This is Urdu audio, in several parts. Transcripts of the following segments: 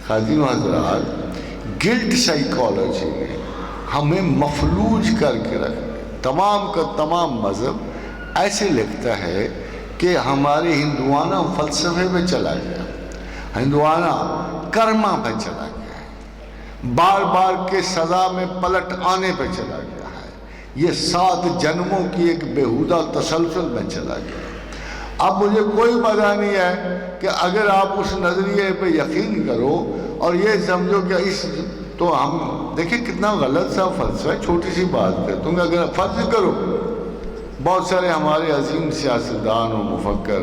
خاتین و حضرات، گلٹ سائیکالوجی نے ہمیں مفلوج کر کے رکھ دیا۔ تمام کا تمام مذہب ایسے لکھتا ہے کہ ہمارے ہندوانہ فلسفے پہ چلا گیا، ہندوانہ کرما پہ چلا گیا ہے، بار بار کے سزا میں پلٹ آنے پہ چلا گیا ہے، یہ 7 جنموں کی ایک بیہودہ تسلسل میں چلا گیا۔ اب مجھے کوئی پتہ نہیں ہے کہ اگر آپ اس نظریے پہ یقین کرو اور یہ سمجھو کہ اس تو ہم دیکھیں کتنا غلط سا فلسفہ ہے، چھوٹی سی بات ہے، تم اگر فرض کرو بہت سارے ہمارے عظیم سیاستدان اور مفکر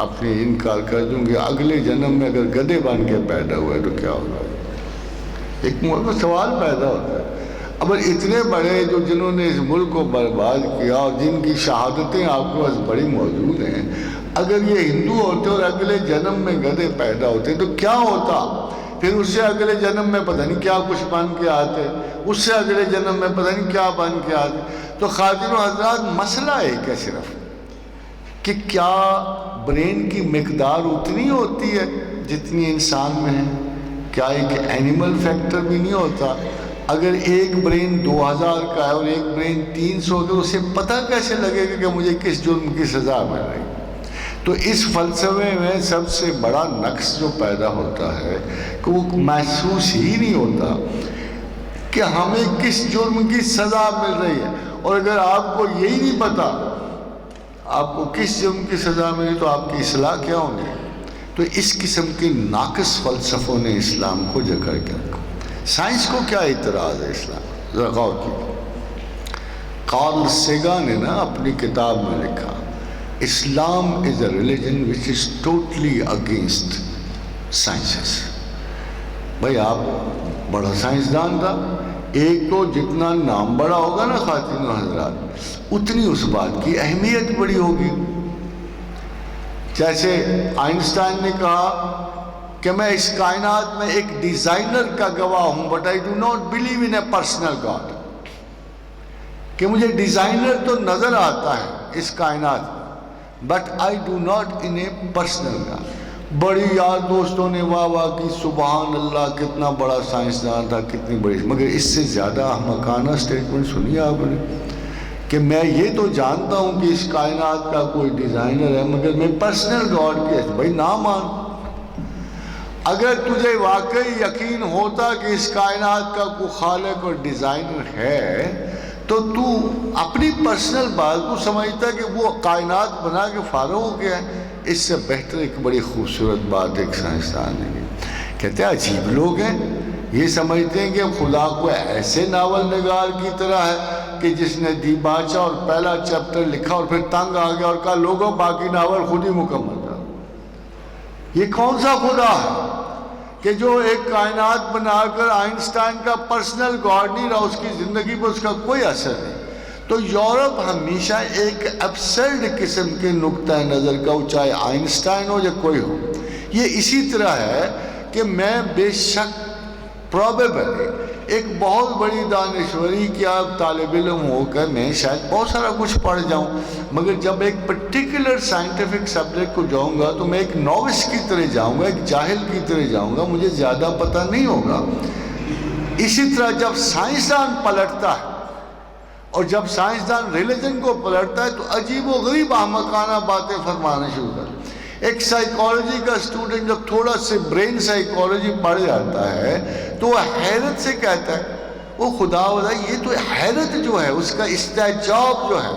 اپنے انکار کر دوں کہ اگلے جنم میں اگر گدھے بن کے پیدا ہوئے تو کیا ہوگا۔ ایک سوال پیدا ہوتا ہے، اب اتنے بڑے جو جنہوں نے اس ملک کو برباد کیا اور جن کی شہادتیں آپ کے پاس بڑی موجود ہیں، اگر یہ ہندو ہوتے اور اگلے جنم میں گدھے پیدا ہوتے تو کیا ہوتا؟ پھر اس سے اگلے جنم میں پتہ نہیں کیا کچھ بن کے آتے، اس سے اگلے جنم میں پتہ نہیں کیا بن کے آتے۔ تو خاتون و حضرات، مسئلہ ایک ہے صرف کہ کیا برین کی مقدار اتنی ہوتی ہے جتنی انسان میں ہے؟ کیا ایک اینیمل فیکٹر بھی نہیں ہوتا؟ اگر ایک برین 2000 کا ہے اور ایک برین 300 کا، اسے پتہ کیسے لگے گا کہ مجھے کس جرم کی سزا مل رہی؟ تو اس فلسفے میں سب سے بڑا نقص جو پیدا ہوتا ہے کہ وہ محسوس ہی نہیں ہوتا کہ ہمیں کس جرم کی سزا مل رہی ہے۔ اور اگر آپ کو یہی نہیں پتا آپ کو کس جرم کی سزا ملی تو آپ کی اصلاح کیا ہونی؟ تو اس قسم کے ناقص فلسفوں نے اسلام کو جکڑ کے رکھا۔ سائنس کو کیا اعتراض ہے اسلام؟ ذرا غور کی۔ کارل سیگن نے نا اپنی کتاب میں لکھا، اسلام is a religion which is totally against sciences۔ بھائی آپ بڑا سائنسدان تھا، ایک تو جتنا نام بڑا ہوگا نا خواتین و حضرات، اتنی اس بات کی اہمیت بڑی ہوگی۔ جیسے آئنسٹائن نے کہا کہ میں اس کائنات میں ایک ڈیزائنر کا گواہ ہوں، but I do not believe in a personal God, کہ مجھے ڈیزائنر تو نظر آتا ہے اس کائنات میں، but I do not in a personal God. بڑی یار دوستوں نے واہ واہ کی، سبحان اللہ کتنا بڑا سائنسدان تھا، کتنی بڑی، مگر اس سے زیادہ احمقانہ سٹیٹمنٹ سنی آپ نے کہ میں یہ تو جانتا ہوں کہ اس کائنات کا کوئی ڈیزائنر ہے، مگر میں پرسنل گاڈ کے بھائی نہ مان۔ اگر تجھے واقعی یقین ہوتا کہ اس کائنات کا کوئی خالق اور ڈیزائنر ہے تو اپنی پرسنل بات کو سمجھتا کہ وہ کائنات بنا کے فارغ ہو گیا ہے۔ اس سے بہتر ایک بڑی خوبصورت بات ایک سائنسدان نے کی، کہتے ہیں عجیب لوگ ہیں، یہ سمجھتے ہیں کہ خدا کو ایسے ناول نگار کی طرح ہے کہ جس نے دیباچہ اور پہلا چیپٹر لکھا اور پھر تنگ آ گیا اور کہا لوگوں باقی ناول خود ہی مکمل کر۔ یہ کون سا خدا ہے کہ جو ایک کائنات بنا کر آئنسٹائن کا پرسنل گاڈ نہیں رہا، اس کی زندگی پر اس کا کوئی اثر نہیں؟ تو یورپ ہمیشہ ایک ایبسرڈ قسم کے نقطہ نظر کا ہو، چاہے آئنسٹائن ہو یا کوئی ہو، یہ اسی طرح ہے کہ میں بے شک پروبیبلی ایک بہت بڑی دانشوری کی آپ طالب علم ہو کر میں شاید بہت سارا کچھ پڑھ جاؤں، مگر جب ایک پرٹیکولر سائنٹیفک سبجیکٹ کو جاؤں گا تو میں ایک نووس کی طرح جاؤں گا، ایک جاہل کی طرح جاؤں گا، مجھے زیادہ پتہ نہیں ہوگا۔ اسی طرح جب سائنسدان پلٹتا ہے اور جب سائنسدان ریلیجن کو پلٹتا ہے تو عجیب و غریب احمقانہ باتیں فرمانا شروع کر۔ ایک سائیکالوجی کا اسٹوڈنٹ جب تھوڑا سے برین سائیکالوجی پڑھ جاتا ہے تو وہ حیرت سے کہتا ہے وہ خدا یہ تو حیرت جو ہے اس کا استعجاب جو ہے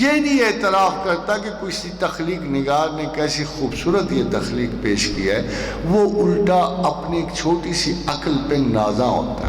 یہ نہیں اعتراف کرتا کہ کسی تخلیق نگار نے کیسی خوبصورت یہ تخلیق پیش کی ہے، وہ الٹا اپنی ایک چھوٹی سی عقل پہ نازاں ہوتا ہے۔